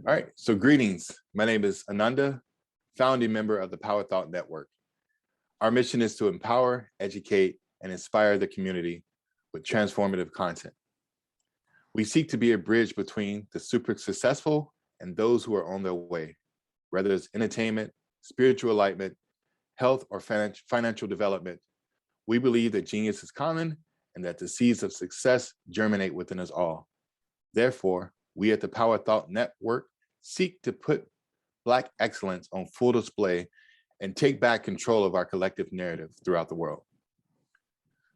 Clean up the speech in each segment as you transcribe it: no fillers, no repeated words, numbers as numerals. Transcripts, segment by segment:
All right, so greetings. My name is Ananda, founding member of the Power Thought Network. Our mission is to empower, educate, and inspire the community with transformative content. We seek to be a bridge between the super successful and those who are on their way, whether it's entertainment, spiritual enlightenment, health, or financial development. We believe that genius is common and that the seeds of success germinate within us all. Therefore, we at the Power Thought Network seek to put Black excellence on full display and take back control of our collective narrative throughout the world.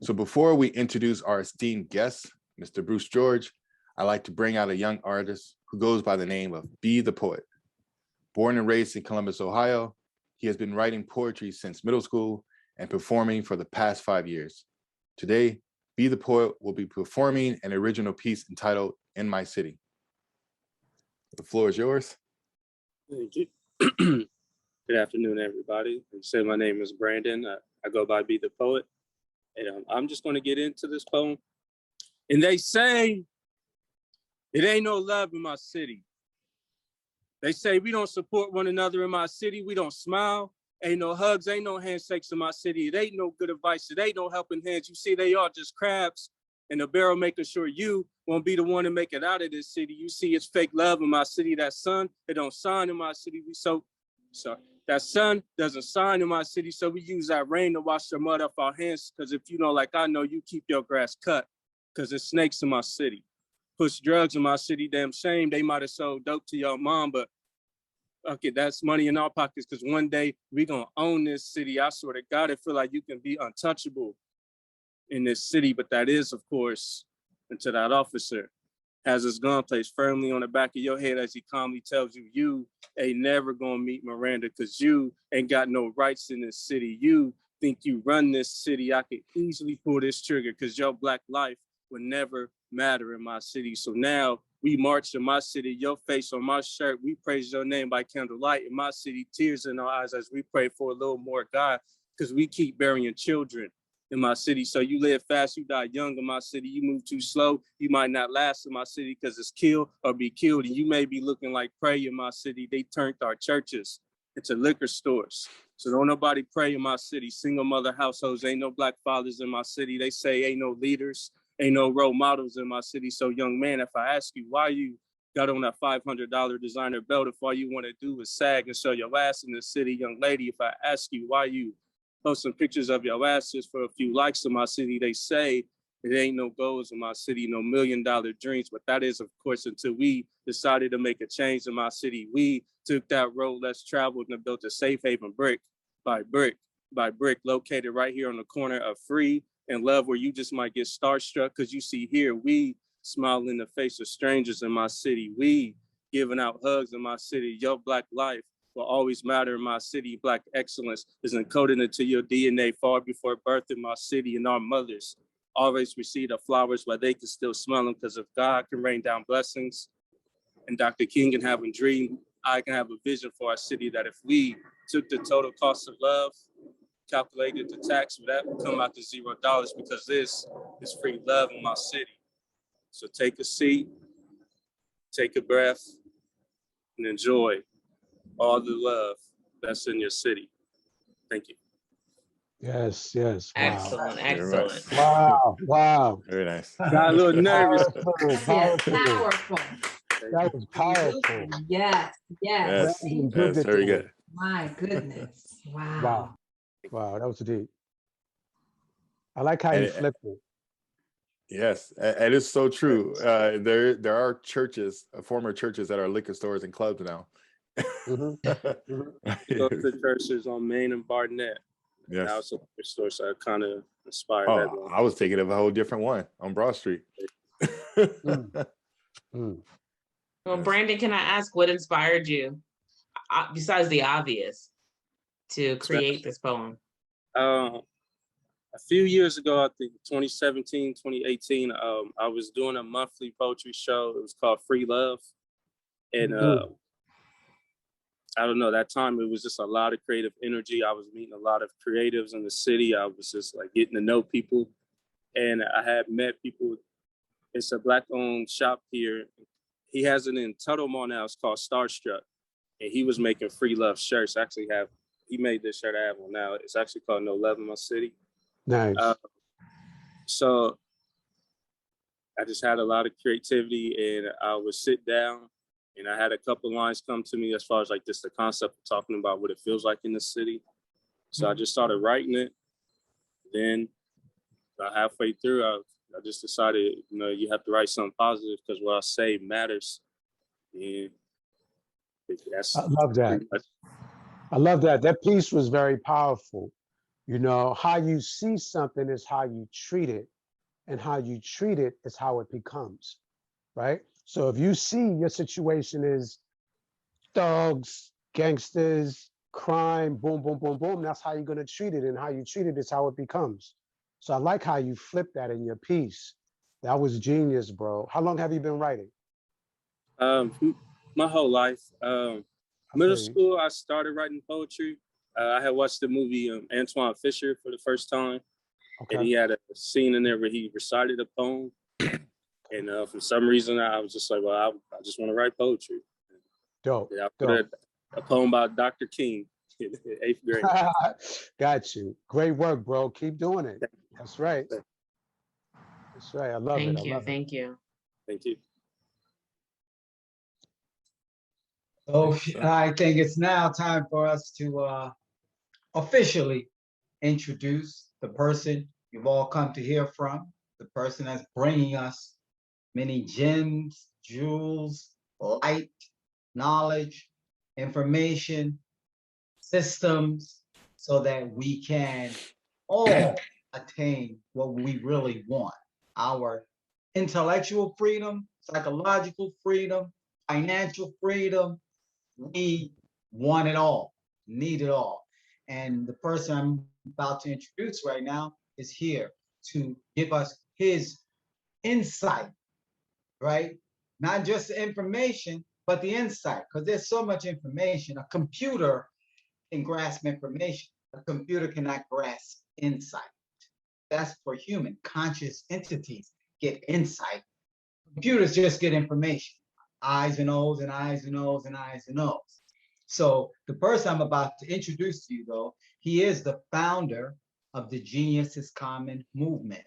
So before we introduce our esteemed guest, Mr. Bruce George, I'd like to bring out a young artist who goes by the name of Be the Poet. Born and raised in Columbus, Ohio, he has been writing poetry since middle school and performing for the past 5 years. Today, Be the Poet will be performing an original piece entitled In My City. The floor is yours. Thank you. Good afternoon, everybody. Like I said, my name is Brandon. I go by Be the Poet. And I'm just going to get into this poem. And they say, it ain't no love in my city. They say we don't support one another in my city. We don't smile. Ain't no hugs, ain't no handshakes in my city. It ain't no good advice. It ain't no helping hands. You see, they are just crabs in a barrel, making sure you won't be the one to make it out of this city. You see, it's fake love in my city. That sun, it don't shine in my city. That sun doesn't shine in my city. So we use that rain to wash the mud off our hands. Because if you know, like I know, you keep your grass cut. Because there's snakes in my city. Push drugs in my city, damn shame. They might have sold dope to your mom, but okay, that's money in our pockets because one day we gonna own this city. I swear to God, I feel like you can be untouchable in this city, but that is, of course, until that officer has his gun placed firmly on the back of your head as he calmly tells you, you ain't never gonna meet Miranda because you ain't got no rights in this city. You think you run this city. I could easily pull this trigger because your Black life would never matter in my city. So now we march in my city, your face on my shirt. We praise your name by candlelight in my city, tears in our eyes as we pray for a little more God, because we keep burying children in my city. So you live fast, you die young in my city. You move too slow, you might not last in my city because it's kill or be killed. And you may be looking like prey in my city. They turned our churches into liquor stores. So don't nobody pray in my city. Single mother households, ain't no Black fathers in my city. They say ain't no leaders. Ain't no role models in my city. So young man, if I ask you why you got on that $500 designer belt, if all you want to do is sag and show your ass in the city, young lady, if I ask you why you posting pictures of your ass just for a few likes in my city, they say it ain't no goals in my city, no $1 million dreams. But that is, of course, until we decided to make a change in my city. We took that road less traveled and built a safe haven brick by brick, located right here on the corner of Free and Love, where you just might get starstruck because you see here, we smile in the face of strangers in my city. We giving out hugs in my city. Your Black life will always matter in my city. Black excellence is encoded into your DNA far before birth in my city. And our mothers always receive the flowers while they can still smell them, because if God can rain down blessings and Dr. King can have a dream, I can have a vision for our city that if we took the total cost of love, calculated the tax, that would come out to $0 because this is free love in my city. So take a seat, take a breath, and enjoy all the love that's in your city. Thank you. Yes, yes. Wow. Excellent. Wow. Very nice. Got a little nervous. Powerful. That was powerful. Yes. Yes, very good. My goodness. Wow. Wow, that was deep. I like how you flipped it. Yes, and it's so true. There are churches, former churches that are liquor stores and clubs now. Go to churches on Main and Barnett. Yes. Now it's a liquor store, so I kind of inspired that one. I was thinking of a whole different one on Broad Street. Well, Brandon, can I ask what inspired you, besides the obvious, to create this poem? A few years ago, I think 2017, 2018, I was doing a monthly poetry show. It was called Free Love. And I don't know, that time it was just a lot of creative energy. I was meeting a lot of creatives in the city. I was just like getting to know people. And I had met people. It's a Black-owned shop here he has it in Tuttle Mall now. It's called Starstruck, and he was making free love shirts. I actually have he made this shirt. I have one now. It's actually called No Love in My City. Nice. So I just had a lot of creativity, and I would sit down, and I had a couple lines come to me as far as like just the concept of talking about what it feels like in the city. So I just started writing it. Then about halfway through, I just decided, you have to write something positive because what I say matters. And that's I love that. I love that. That piece was very powerful. How you see something is how you treat it, and how you treat it is how it becomes, right? So if you see your situation is thugs, gangsters, crime, boom, boom, boom, boom, that's how you're going to treat it, and how you treat it is how it becomes. So I like how you flipped that in your piece. That was genius, bro. How long have you been writing? My whole life. Middle school, I started writing poetry. I had watched the movie Antoine Fisher for the first time, and he had a scene in there where he recited a poem. And for some reason, I was just like, well, I just want to write poetry. Dope. Yeah, I put a poem about Dr. King in 8th grade. Got you. Great work, bro. Keep doing it. That's right. That's right. I love it. I love it. Thank you. Thank you. So I think it's now time for us to officially introduce the person you've all come to hear from, the person that's bringing us many gems, jewels, light, knowledge, information, systems, so that we can all attain what we really want, our intellectual freedom, psychological freedom, financial freedom. We want it all, need it all. And the person I'm about to introduce right now is here to give us his insight, right? Not just the information, but the insight, because there's so much information. A computer can grasp information. A computer cannot grasp insight. That's for human conscious entities get insight. Computers just get information. I's and O's and I's and O's and I's and O's. So the person I'm about to introduce to you, though, he is the founder of the Genius is Common movement.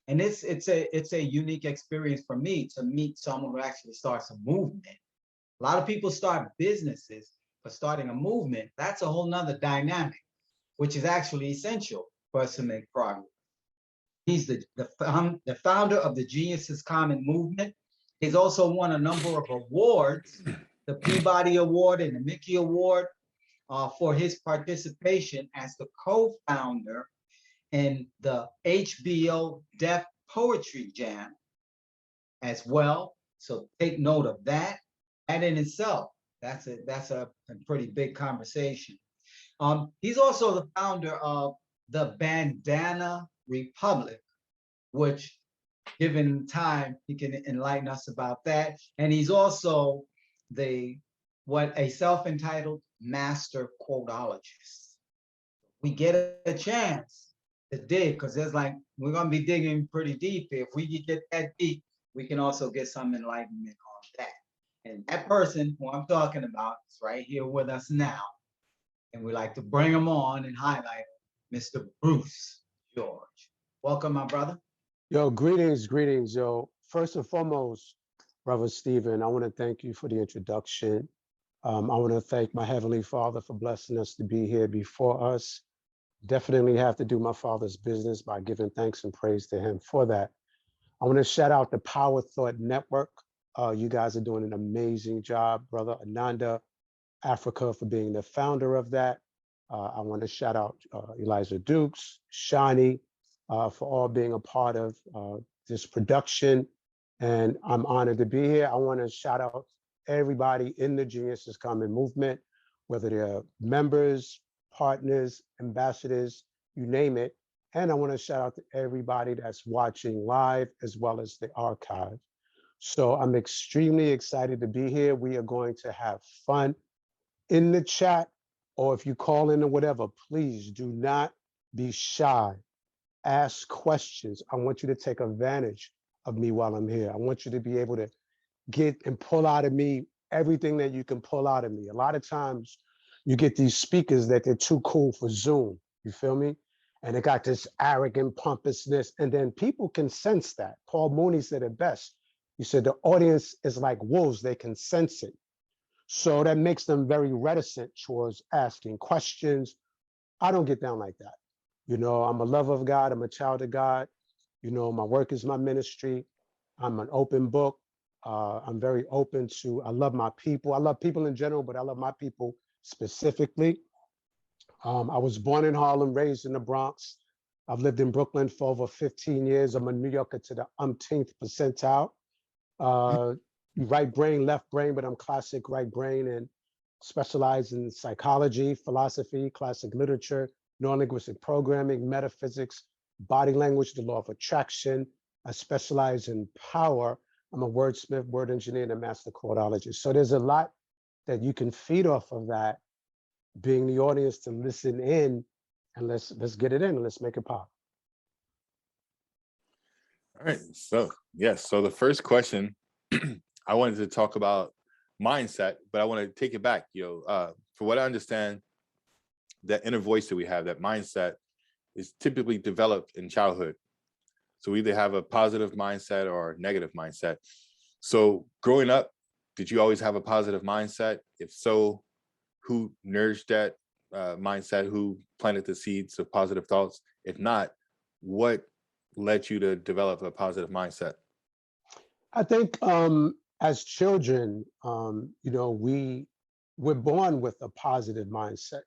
And it's a unique experience for me to meet someone who actually starts a movement. A lot of people start businesses, but starting a movement, that's a whole nother dynamic, which is actually essential for us to make progress. He's the founder of the Genius is Common movement. He's also won a number of awards, the Peabody Award and the Mickey Award, for his participation as the co-founder in the HBO Deaf Poetry Jam as well. So take note of that. And in itself, that's a pretty big conversation. He's also the founder of the Bandana Republic, which, given time, he can enlighten us about that. And he's also a self-entitled master quotologist. We get a chance to dig, because we're gonna be digging pretty deep. If we get that deep, we can also get some enlightenment on that. And that person who I'm talking about is right here with us now. And we like to bring him on and highlight Mr. Bruce George. Welcome, my brother. Yo, greetings, yo. First and foremost, Brother Stephen, I want to thank you for the introduction. I want to thank my Heavenly Father for blessing us to be here before us. Definitely have to do my Father's business by giving thanks and praise to him for that. I want to shout out the Power Thought Network. You guys are doing an amazing job, Brother Ananda, Africa, for being the founder of that. I want to shout out Elijah Dukes, Shani, for all being a part of this production. And I'm honored to be here. I want to shout out everybody in the Genius is Common movement, whether they're members, partners, ambassadors, you name it. And I want to shout out to everybody that's watching live as well as the archive. So I'm extremely excited to be here. We are going to have fun in the chat, or if you call in or whatever, please do not be shy. Ask questions. I want you to take advantage of me while I'm here. I want you to be able to get and pull out of me everything that you can pull out of me. A lot of times you get these speakers that they're too cool for Zoom. You feel me? And they got this arrogant pompousness. And then people can sense that. Paul Mooney said it best. He said the audience is like wolves, they can sense it. So that makes them very reticent towards asking questions. I don't get down like that. You know, I'm a lover of God, I'm a child of God. You know, my work is my ministry. I'm an open book. I'm very open to, I love my people. I love people in general, but I love my people specifically. I was born in Harlem, raised in the Bronx. I've lived in Brooklyn for over 15 years. I'm a New Yorker to the umpteenth percentile. Right brain, left brain, but I'm classic right brain and specialize in psychology, philosophy, classic literature, neurolinguistic programming, metaphysics, body language, the law of attraction. I specialize in power. I'm a wordsmith, word engineer, and a master cordologist. So there's a lot that you can feed off of that, being the audience to listen in, and let's get it in and let's make it pop. All right. So yes. So the first question, I wanted to talk about mindset, but I want to take it back. For what I understand, that inner voice that we have, that mindset, is typically developed in childhood. So we either have a positive mindset or a negative mindset. So growing up, did you always have a positive mindset? If so, who nourished that mindset? Who planted the seeds of positive thoughts? If not, what led you to develop a positive mindset? I think as children, we're born with a positive mindset,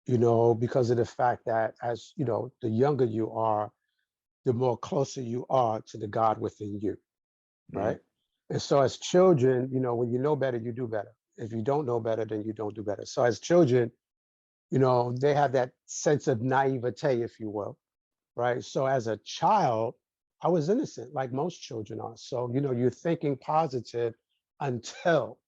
because of the fact that as the younger you are, the more closer you are to the God within you, right? And so as children, when you know better, you do better. If you don't know better, then you don't do better. So as children, they have that sense of naivete, if you will, right? So as a child, I was innocent, like most children are. So, you're thinking positive until,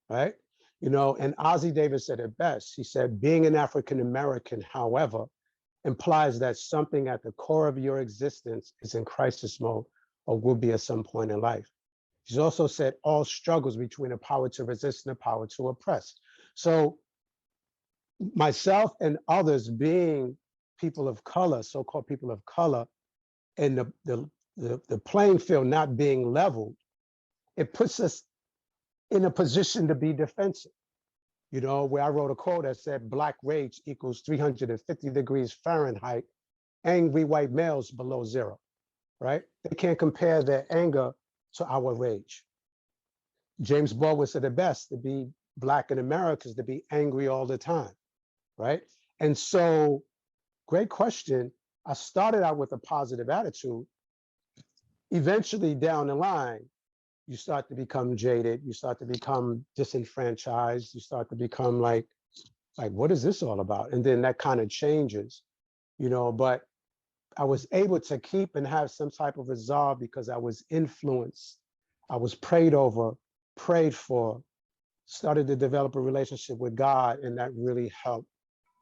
right? And Ozzie Davis said it best. He said, being an African American, however, implies that something at the core of your existence is in crisis mode or will be at some point in life. He's also said all struggles between a power to resist and a power to oppress. So myself and others being people of color, so-called people of color, and the playing field not being leveled, it puts us in a position to be defensive. Where I wrote a quote that said, Black rage equals 350 degrees Fahrenheit, angry white males below zero, right? They can't compare their anger to our rage. James Baldwin said it best, to be Black in America is to be angry all the time, right? And so, great question. I started out with a positive attitude. Eventually down the line, you start to become jaded, you start to become disenfranchised, you start to become like, what is this all about? And then that kind of changes, but I was able to keep and have some type of resolve because I was influenced. I was prayed over, prayed for, started to develop a relationship with God, and that really helped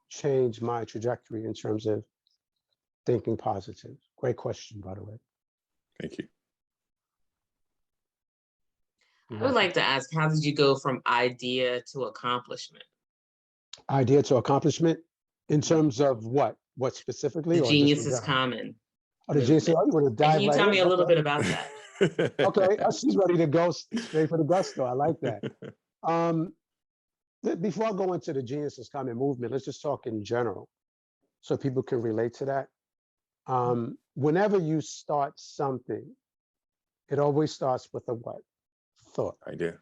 change my trajectory in terms of thinking positive. Great question, by the way. Thank you. I would like to ask, how did you go from idea to accomplishment? Idea to accomplishment in terms of what? What specifically? The or genius just in is general? common. Oh, the genius. Oh, you want to And dive can you right tell in? me a little Okay. bit about that? Okay, she's ready to go straight for the gusto. I like that. Before I go into the genius is common movement, let's just talk in general so people can relate to that. Whenever you start something, it always starts with a what? Thought. Idea.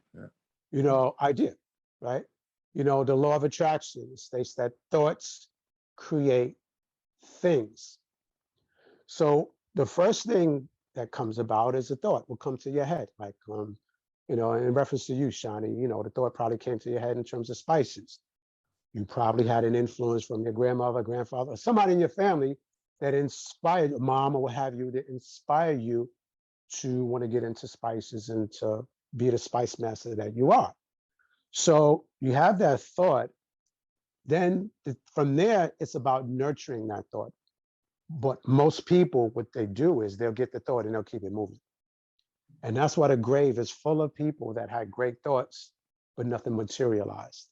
Yeah. Idea, right? The law of attraction states that thoughts create things. So the first thing that comes about is a thought will come to your head. Like, in reference to you, Shani, the thought probably came to your head in terms of spices. You probably had an influence from your grandmother, grandfather, or somebody in your family that inspired your mom or what have you, that inspire you to want to get into spices and to be the spice master that you are. So you have that thought. Then from there, it's about nurturing that thought. But most people, what they do is they'll get the thought and they'll keep it moving. And that's why the grave is full of people that had great thoughts, but nothing materialized,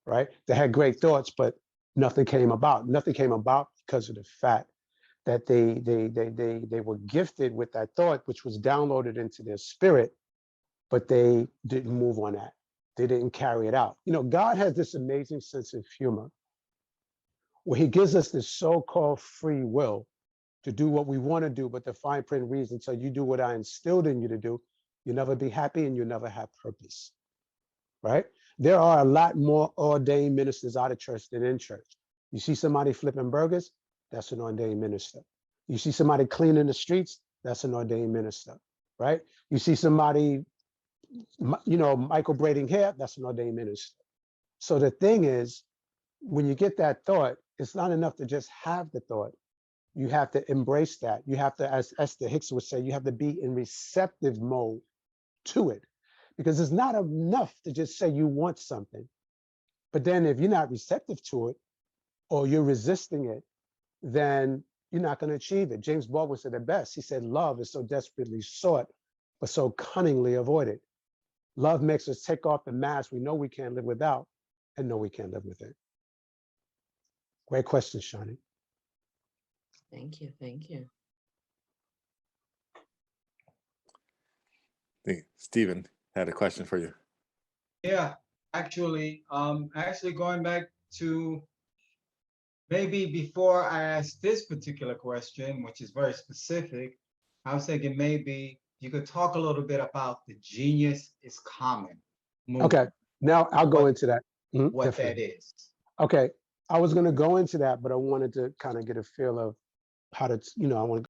right? They had great thoughts, but nothing came about. Nothing came about because of the fact that they were gifted with that thought, which was downloaded into their spirit, but they didn't move on that. They didn't carry it out. You know, God has this amazing sense of humor where he gives us this so-called free will to do what we want to do, but the fine print reads, until you do what I instilled in you to do, you'll never be happy and you'll never have purpose, right? There are a lot more ordained ministers out of church than in church. You see somebody flipping burgers, that's an ordained minister. You see somebody cleaning the streets, that's an ordained minister, right? You see somebody, you know, Michael braiding hair, that's an ordained minister. So the thing is, when you get that thought, it's not enough to just have the thought. You have to embrace that. You have to, as Esther Hicks would say, you have to be in receptive mode to it, because it's not enough to just say you want something. But then if you're not receptive to it, or you're resisting it, then you're not going to achieve it. James Baldwin said it best. He said, love is so desperately sought, but so cunningly avoided. Love makes us take off the mask we know we can't live without and know we can't live with it. Great question, Shani. Thank you. Thank you. I think Stephen had a question for you. Yeah, actually going back to maybe before I ask this particular question, which is very specific, I was thinking maybe you could talk a little bit about the Genius is Common movement. Okay, now I'll go into that. What Definitely. that is. Okay, I was going to go into that, but I wanted to kind of get a feel of how to, you know, I want to